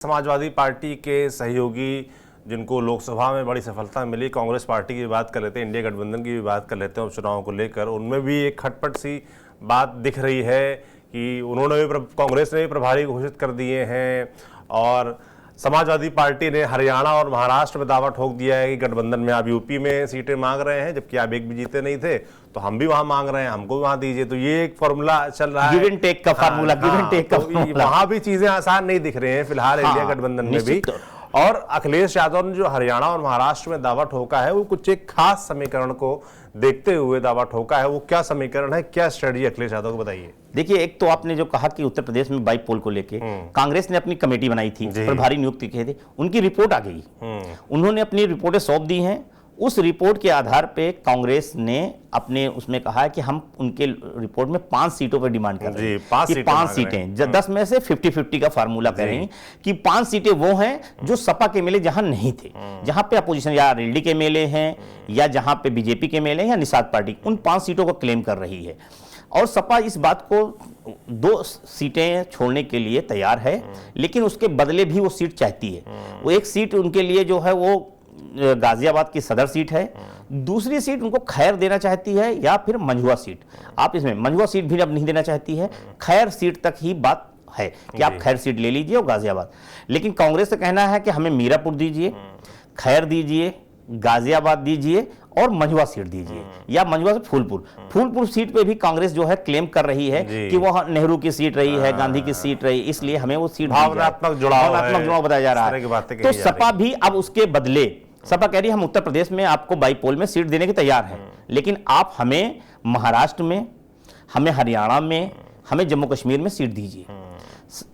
Samajwadi party के सहयोगी जिनको लोकसभा में बड़ी सफलता मिली, कांग्रेस पार्टी की बात कर लेते हैं, इंडिया गठबंधन की भी बात कर लेते हैं उपचुनाव को लेकर, उनमें भी एक खटपट सी बात दिख रही है कि उन्होंने भी कांग्रेस ने भी प्रभारी घोषित कर दिए हैं और समाजवादी पार्टी ने हरियाणा और महाराष्ट्र में दावा ठोक दिया है कि गठबंधन में आप यूपी में सीटें मांग रहे हैं, जबकि आप एक भी जीते नहीं थे, तो हम भी वहां मांग रहे हैं, हमको भी वहां दीजिए। तो ये एक फॉर्मूला चल रहा है, गिव एंड टेक का फार्मूला, गिव एंड टेक का फार्मूला। वहां भी चीजें आसान नहीं दिख रही हैं फिलहाल इंडिया गठबंधन में भी। और अखिलेश यादव ने जो हरियाणा और महाराष्ट्र में दावा ठोका है वो कुछ एक खास समीकरण को देखते हुए दावा ठोका है। वो क्या समीकरण है, क्या स्ट्रेटजी अखिलेश यादव को बताइए। देखिए, एक तो आपने जो कहा कि उत्तर प्रदेश में बाईपोल को लेके कांग्रेस ने अपनी कमेटी बनाई थी, प्रभारी नियुक्ति किए थे, उनकी रिपोर्ट आ गई, उन्होंने अपनी रिपोर्टें सौंप दी हैं। उस रिपोर्ट के आधार पे कांग्रेस ने अपने उसमें कहा है कि हम उनके रिपोर्ट में 5 सीटों पर डिमांड कर रहे हैं कि 5 सीटें 10 में से 50-50 का फार्मूला कर रहे हैं कि 5 सीटें वो हैं जो सपा के एमएलए जहां नहीं थे, जहां पे अपोजिशन या रेड्डी के एमएलए हैं या जहां पे बीजेपी के एमएलए या निषाद पार्टी, उन 5 सीटों को क्लेम कर रही है। और सपा इस बात को 2 सीटें छोड़ने के लिए तैयार है, लेकिन उसके बदले भी वो सीट चाहती है। वो एक सीट उनके लिए जो है वो गाजियाबाद की सदर सीट है, दूसरी सीट उनको खैर देना चाहती है या फिर मंझुआ सीट। आप इसमें मंझुआ सीट भी अब नहीं देना चाहती है, खैर सीट तक ही बात है कि आप खैर सीट ले लीजिए और गाजियाबाद। लेकिन कांग्रेस का कहना है कि हमें मीरापुर दीजिए, खैर दीजिए, गाजियाबाद दीजिए और मंझुआ सीट दीजिए, या मंझुआ से फूलपुर सीट पे भी कांग्रेस जो है क्लेम कर रही है कि वह नेहरू की सीट रही है, गांधी की सीट रही, इसलिए हमें वो सीट भावनात्मक जुड़ाव बताया जा रहा है। तो सपा भी अब उसके बदले, सपा कह रही है हम उत्तर प्रदेश में आपको बाईपोल में सीट देने के तैयार हैं, लेकिन आप हमें महाराष्ट्र में, हमें हरियाणा में, हमें जम्मू कश्मीर में सीट दीजिए।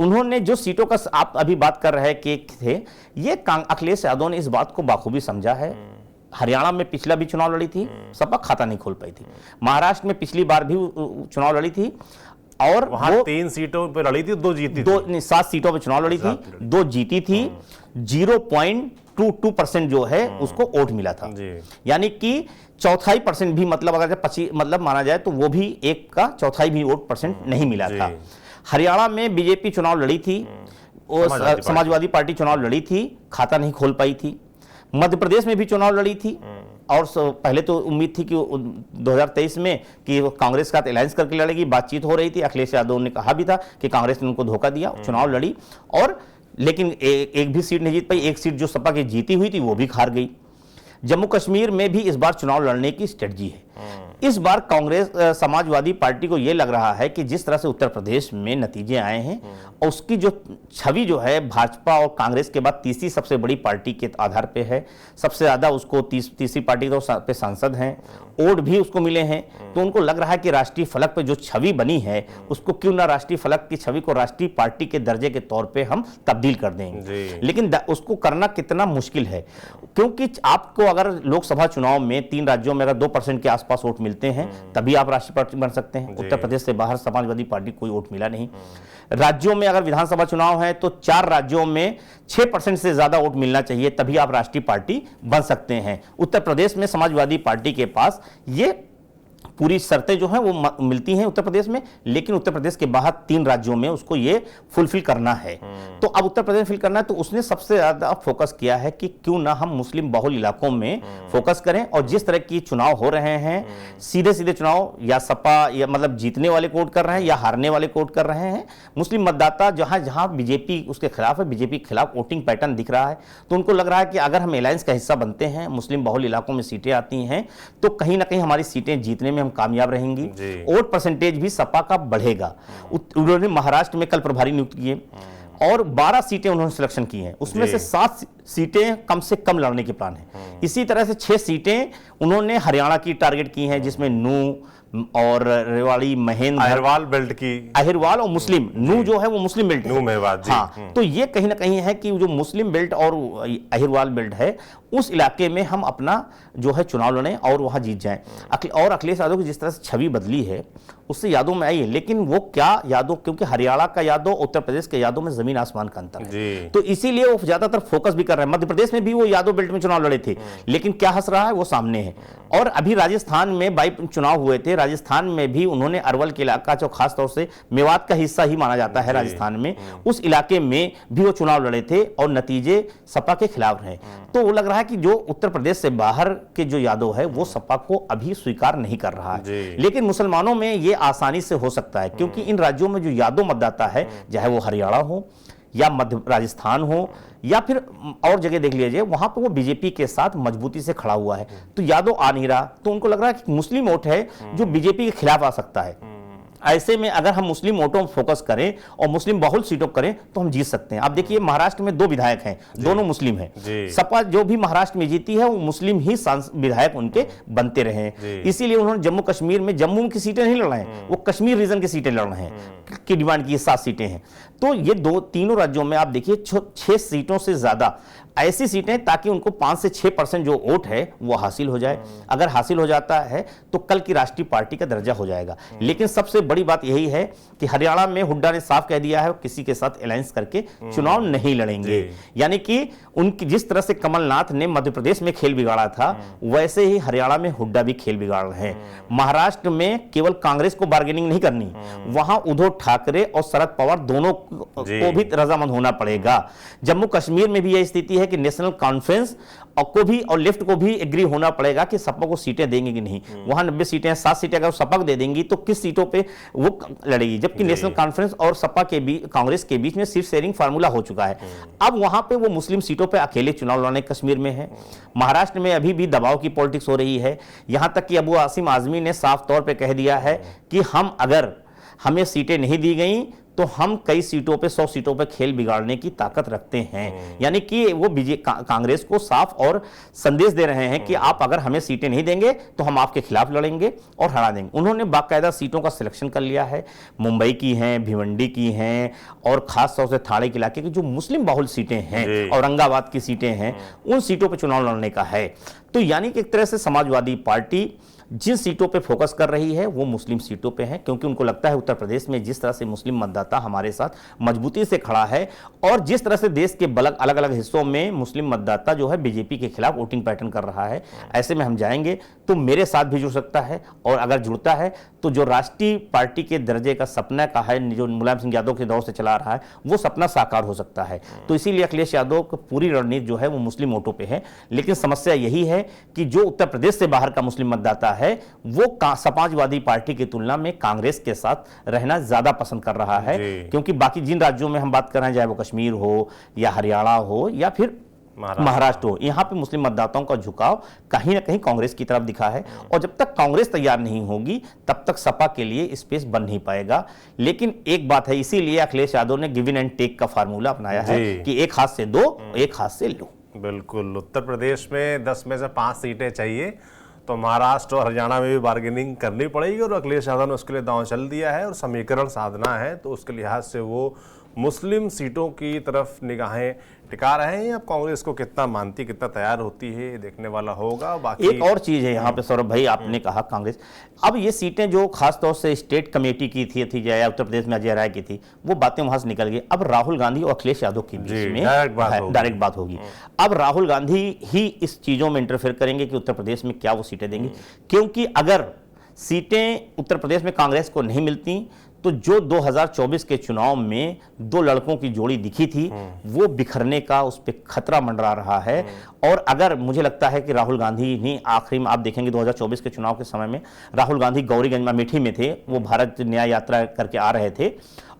उन्होंने जो सीटों का आप अभी बात कर रहे थे, ये अखिलेश यादव ने इस बात को बाखूबी समझा है। हरियाणा में पिछला भी चुनाव लड़ी थी, सपा खाता नहीं खोल पाई थी। महाराष्ट्र में पिछली बार भी चुनाव लड़ी थी और वहां 3 सीटों पर लड़ी थी, 2 जीती थी, 7 सीटों पर चुनाव लड़ी थी, 2 जीती थी। 0.22% जो है उसको वोट मिला था, यानी कि 1/4% भी, मतलब अगर 25 मतलब माना जाए तो वो भी 1 का 1/4 भी वोट % नहीं मिला था। हरियाणा में बीजेपी चुनाव लड़ी थी, समाजवादी पार्टी चुनाव लड़ी थी, खाता नहीं खोल पाई थी। मध्य प्रदेश में भी चुनाव लड़ी थी और पहले तो उम्मीद थी कि 2023 में कि कांग्रेस का अलायंस करके लड़ेगी, बातचीत हो रही थी। अखिलेश यादव ने कहा भी था कि कांग्रेस ने उनको धोखा दिया, चुनाव लड़ी और लेकिन एक भी सीट नहीं जीत पाई। एक सीट जो सपा की जीती हुई थी वो भी हार गई। जम्मू कश्मीर में भी इस बार चुनाव लड़ने की स्ट्रेटजी है। इस बार कांग्रेस समाजवादी पार्टी को यह लग रहा है कि जिस तरह से उत्तर प्रदेश में नतीजे आए हैं, उसकी जो छवि जो है भाजपा और कांग्रेस के बाद तीसरी सबसे बड़ी पार्टी के आधार पे है। सबसे ज्यादा उसको तीसरी पार्टी पे सांसद हैं, वोट भी उसको मिले हैं, तो उनको लग रहा है कि राष्ट्रीय फलक पे जो छवि बनी है उसको क्यों ना राष्ट्रीय फलक की छवि को राष्ट्रीय पार्टी के दर्जे के तौर पे हम तब्दील कर देंगे। लेकिन उसको करना कितना मुश्किल है, क्योंकि आपको अगर लोकसभा चुनाव में 3 राज्यों में अगर 2% के आसपास वोट मिलते हैं तभी आप राष्ट्रीय पार्टी बन सकते हैं। उत्तर प्रदेश से बाहर समाजवादी पार्टी कोई वोट मिला नहीं। राज्यों में अगर विधानसभा चुनाव है तो 4 राज्यों में 6% से ज्यादा वोट मिलना चाहिए, तभी आप राष्ट्रीय पार्टी बन सकते हैं। उत्तर प्रदेश में समाजवादी पार्टी के पास ये पूरी शर्तें जो हैं वो मिलती हैं उत्तर प्रदेश में, लेकिन उत्तर प्रदेश के बाहर 3 राज्यों में उसको ये फुलफिल करना है। तो अब उत्तर प्रदेश फिल करना है, तो उसने सबसे ज्यादा फोकस किया है कि क्यों ना हम मुस्लिम बहुल इलाकों में फोकस करें। और जिस तरह की चुनाव हो रहे हैं, सीधे चुनाव या सपा या मतलब जीतने वाले कोड कर रहे हैं या हारने वाले कोड कर रहे हैं। मुस्लिम मतदाता जहां जहां बीजेपी उसके खिलाफ है, बीजेपी के खिलाफ वोटिंग पैटर्न दिख रहा है, तो उनको लग रहा है कि अगर हम अलायंस का हिस्सा बनते हैं, मुस्लिम बहुल इलाकों में सीटें आती हैं, तो कहीं ना कहीं हमारी सीटें जीतने में कामयाब रहेंगी, वोट परसेंटेज भी सपा का बढ़ेगा। उन्होंने महाराष्ट्र में कल प्रभारी नियुक्त किए और 12 सीटें उन्होंने सिलेक्शन की हैं, उसमें से 7 सीटें कम से कम लड़ने के प्लान है। इसी तरह से 6 सीटें उन्होंने हरियाणा की टारगेट की हैं, जिसमें नू और रेवाड़ी, महेंद्र, अहिरवाल बेल्ट की, अहिरवाल और मुस्लिम, नू जो है वो मुस्लिम बेल्ट नू मेवात जी। हाँ, तो ये कहीं ना कहीं है कि जो मुस्लिम बेल्ट और अहिरवाल बेल्ट है उस इलाके में हम अपना जो है चुनाव लड़ें और वहां जीत जाएं। और अखिलेश यादव की जिस तरह से छवि बदली है उससे यादव में आई है, लेकिन वो क्या यादव, क्योंकि हरियाणा का यादव उत्तर प्रदेश के यादव में जमीन आसमान का अंतर है, तो इसीलिए वो ज्यादातर फोकस भी कर रहे हैं। मध्य प्रदेश में भी वो यादव बेल्ट में चुनाव लड़े थे, लेकिन क्या हंस रहा है वो सामने है। और अभी राजस्थान में बाई चुनाव हुए थे, राजस्थान में भी उन्होंने अरवल के इलाका जो खासतौर से मेवात का हिस्सा ही माना जाता है राजस्थान में, उस इलाके में भी वो चुनाव लड़े थे और नतीजे सपा के खिलाफ रहे। तो वो लग रहा है कि जो उत्तर प्रदेश से बाहर के जो यादव है वो सपा को अभी स्वीकार नहीं कर रहा है, लेकिन मुसलमानों में ये आसानी से हो सकता है, क्योंकि इन राज्यों में जो यादव मतदाता है, चाहे वो हरियाणा हो या मध्य राजस्थान हो या फिर और जगह देख लीजिए, वहां पर वो बीजेपी के साथ मजबूती से खड़ा हुआ है, तो यादव आ नहीं रहा, तो उनको लग रहा है कि मुस्लिम वोट है जो बीजेपी के खिलाफ आ सकता है। ऐसे में अगर हम मुस्लिम वोटों पर फोकस करें और मुस्लिम बहुल सीटों करें तो हम जीत सकते हैं। आप देखिए महाराष्ट्र में 2 विधायक हैं, दोनों मुस्लिम हैं। सपा जो भी महाराष्ट्र में जीती है वो मुस्लिम ही विधायक उनके बनते रहे, इसीलिए उन्होंने जम्मू कश्मीर में जम्मू की सीटें नहीं लड़ रहे हैं, वो कश्मीर रीजन की सीटें लड़ रहे हैं की डिमांड की 7 सीटें हैं। तो ये तीनों राज्यों में आप देखिए 6 सीटों से ज्यादा ऐसी सीटें ताकि उनको 5 से 6% जो वोट है वो हासिल हो जाए। अगर हासिल हो जाता है तो कल की राष्ट्रीय पार्टी का दर्जा हो जाएगा। लेकिन सबसे बड़ी बात यही है कि हरियाणा में हुड्डा ने साफ कह दिया है किसी के साथ अलायंस करके चुनाव नहीं लड़ेंगे, यानी कि उनकी जिस तरह से कमलनाथ ने मध्य प्रदेश में खेल बिगाड़ा था वैसे ही हरियाणा में हुड्डा भी खेल बिगाड़ रहे हैं। महाराष्ट्र में केवल कांग्रेस को बार्गेनिंग नहीं करनी, वहां उद्धव ठाकरे और शरद पवार दोनों को भी रजामंद होना पड़ेगा। जम्मू कश्मीर में भी यह स्थिति है कि नेशनल कॉन्फ्रेंस को भी और लेफ्ट को भी एग्री होना पड़ेगा कि सपा को सीटें देंगे कि नहीं। वहां 90 सीटें हैं, 7 सीटें अगर सपा को दे देंगी तो किस सीटों पे वो लड़ेगी, जबकि नेशनल कॉन्फ्रेंस और सपा के बीच कांग्रेस के बीच में सीट शेयरिंग फार्मूला हो चुका है। अब वहां पे वो मुस्लिम सीटों पे अकेले चुनाव लड़ने कश्मीर में है। महाराष्ट्र में अभी भी दबाव की पॉलिटिक्स हो रही है, यहां तक कि अबू आसिम आजमी ने साफ तौर पर कह दिया है कि हम अगर हमें सीटें नहीं दी गई तो हम कई सीटों पे 100 सीटों पे खेल बिगाड़ने की ताकत रखते हैं। यानी कि वो कांग्रेस को साफ और संदेश दे रहे हैं कि आप अगर हमें सीटें नहीं देंगे तो हम आपके खिलाफ लड़ेंगे और हरा देंगे। उन्होंने बाकायदा सीटों का सिलेक्शन कर लिया है, मुंबई की हैं, भिवंडी की हैं और खास तौर से थाने के इलाके की जो मुस्लिम बहुल सीटें हैं, औरंगाबाद की सीटें हैं, उन सीटों पर चुनाव लड़ने का है। तो यानी कि एक तरह से समाजवादी पार्टी जिन सीटों पे फोकस कर रही है वो मुस्लिम सीटों पे है, क्योंकि उनको लगता है उत्तर प्रदेश में जिस तरह से मुस्लिम मतदाता हमारे साथ मजबूती से खड़ा है और जिस तरह से देश के अलग अलग हिस्सों में मुस्लिम मतदाता जो है बीजेपी के खिलाफ वोटिंग पैटर्न कर रहा है, ऐसे में हम जाएंगे तो मेरे साथ भी जुड़ सकता है और अगर जुड़ता है तो जो राष्ट्रीय पार्टी के दर्जे का सपना का है जो मुलायम सिंह यादव के दौर से चला रहा है वो सपना साकार हो सकता है। तो इसीलिए अखिलेश यादव की पूरी रणनीति जो है वो मुस्लिम वोटों पे है। लेकिन समस्या यही है कि जो उत्तर प्रदेश से बाहर का मुस्लिम मतदाता है वो समाजवादी पार्टी की तुलना में कांग्रेस के साथ रहना ज्यादा पसंद कर रहा है, क्योंकि बाकी जिन राज्यों में हम बात कर रहे हैं चाहे वो कश्मीर हो या हरियाणा हो या फिर महाराष्ट्र हो, यहाँ पे मुस्लिम मतदाताओं का झुकाव कहीं ना कहीं कांग्रेस की तरफ दिखा है और जब तक कांग्रेस तैयार नहीं होगी तब तक सपा के लिए स्पेस बन नहीं पाएगा। लेकिन एक बात है, इसीलिए अखिलेश यादव ने गिव एंड टेक का फार्मूला अपनाया है कि एक हाथ से दो एक हाथ से लो। बिल्कुल, उत्तर प्रदेश में 10 में से 5 सीटें चाहिए तो महाराष्ट्र और हरियाणा में भी बार्गेनिंग करनी पड़ेगी और अखिलेश यादव ने उसके लिए दांव चल दिया है और समीकरण साधना है, तो उसके लिहाज से वो मुस्लिम सीटों की तरफ निगाहें टिका रहे हैं। अब कांग्रेस को कितना मानती कितना तैयार होती है देखने वाला होगा। बाकी एक और चीज है यहाँ पे सौरभ भाई, आपने कहा कांग्रेस, अब ये सीटें जो खासतौर से स्टेट कमेटी की थी या उत्तर प्रदेश में अजय राय की थी वो बातें वहां से निकल गई। अब राहुल गांधी और अखिलेश यादव के बीच में डायरेक्ट बात होगी। अब राहुल गांधी ही इस चीजों में इंटरफेयर करेंगे कि उत्तर प्रदेश में क्या वो सीटें देंगे, क्योंकि अगर सीटें उत्तर प्रदेश में कांग्रेस को नहीं मिलती तो जो 2024 के चुनाव में 2 लड़कों की जोड़ी दिखी थी वो बिखरने का उस पर खतरा मंडरा रहा है। और अगर मुझे लगता है कि राहुल गांधी ने आखिरी में आप देखेंगे 2024 के चुनाव के समय में राहुल गांधी गौरीगंज अमेठी में थे, वो भारत न्याय यात्रा करके आ रहे थे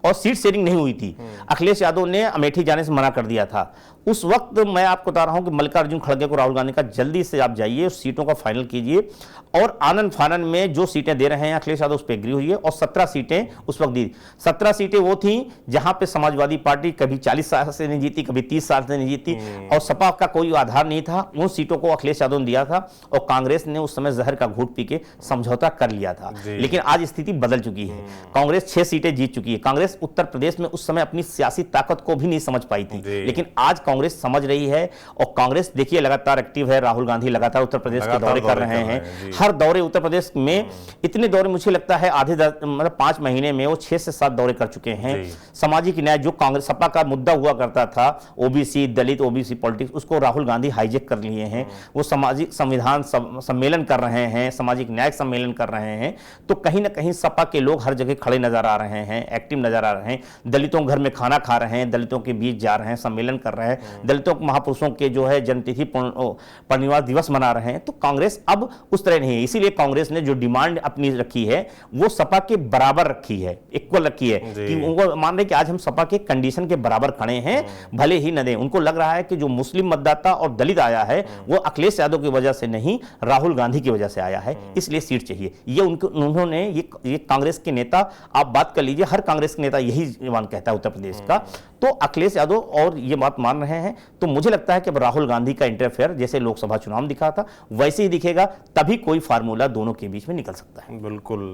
और सीट शेयरिंग नहीं हुई थी। अखिलेश यादव ने अमेठी जाने से मना कर दिया था। उस वक्त मैं आपको बता रहा हूं कि मल्लिकार्जुन खड़गे को राहुल गांधी का जल्दी से आप जाइए उस सीटों का फाइनल कीजिए और आनंद फानन में जो सीटें दे रहे हैं अखिलेश यादव उस पर एग्री हुई है और 17 सीटें उस वक्त दी। 17 सीटें वो थी जहां पे समाजवादी पार्टी कभी 40 साल से नहीं जीती, कभी 30 साल से नहीं जीती और सपा का कोई आधार नहीं था। उन सीटों को अखिलेश यादव ने दिया था और कांग्रेस ने उस समय जहर का घूंट पी के समझौता कर लिया था। लेकिन आज स्थिति बदल चुकी है, कांग्रेस 6 सीटें जीत चुकी है। कांग्रेस कांग्रेस उत्तर प्रदेश में उस समय अपनी सियासी ताकत को भी नहीं समझ पाई थी, लेकिन आज कांग्रेस समझ रही है। और कांग्रेस देखिए लगातार एक्टिव है, राहुल गांधी लगातार उत्तर प्रदेश के दौरे कर रहे हैं। हर दौरे उत्तर प्रदेश में इतने दौरे मुझे लगता है मतलब 5 महीने में वो 6 से 7 दौरे कर चुके हैं। सामाजिक न्याय जो कांग्रेस सपा का मुद्दा हुआ करता था, ओबीसी दलित ओबीसी पॉलिटिक्स, उसको राहुल गांधी हाईजेक कर लिए हैं। वो सामाजिक संविधान सम्मेलन कर रहे हैं, सामाजिक न्याय सम्मेलन कर रहे हैं। तो कहीं ना कहीं सपा के लोग हर जगह खड़े नजर आ रहे हैं, एक्टिव नजर आ रहे हैं, दलितों के घर में खाना खा रहे हैं, दलितों के बीच जा रहे हैं, सम्मेलन कर रहे हैं, दलितों महापुरुषों के जो है जन्मतिथि परिनिर्वाण दिवस मना रहे हैं। तो कांग्रेस अब उस तरह नहीं है, इसीलिए कांग्रेस ने जो डिमांड अपनी रखी है वो सपा के बराबर रखी है, इक्वल रखी है, कि उनको मान रहे कि आज हम सपा के कंडीशन के बराबर खड़े हैं, भले ही न दें। उनको लग रहा है कि जो मुस्लिम मतदाता और दलित आया है वो अखिलेश यादव की वजह से नहीं, राहुल गांधी की वजह से आया है, इसलिए सीट चाहिए। ये उन्होंने ये कांग्रेस के नेता, आप बात कर लीजिए, हर कांग्रेस के नेता यही कहता है उत्तर प्रदेश का। तो अखिलेश यादव और ये बात मान रहे हैं। तो मुझे लगता है कि अब राहुल गांधी का इंटरफेयर जैसे लोकसभा चुनाव में दिखा था वैसे ही दिखेगा, तभी कोई फार्मूला दोनों के बीच में निकल सकता है। बिल्कुल।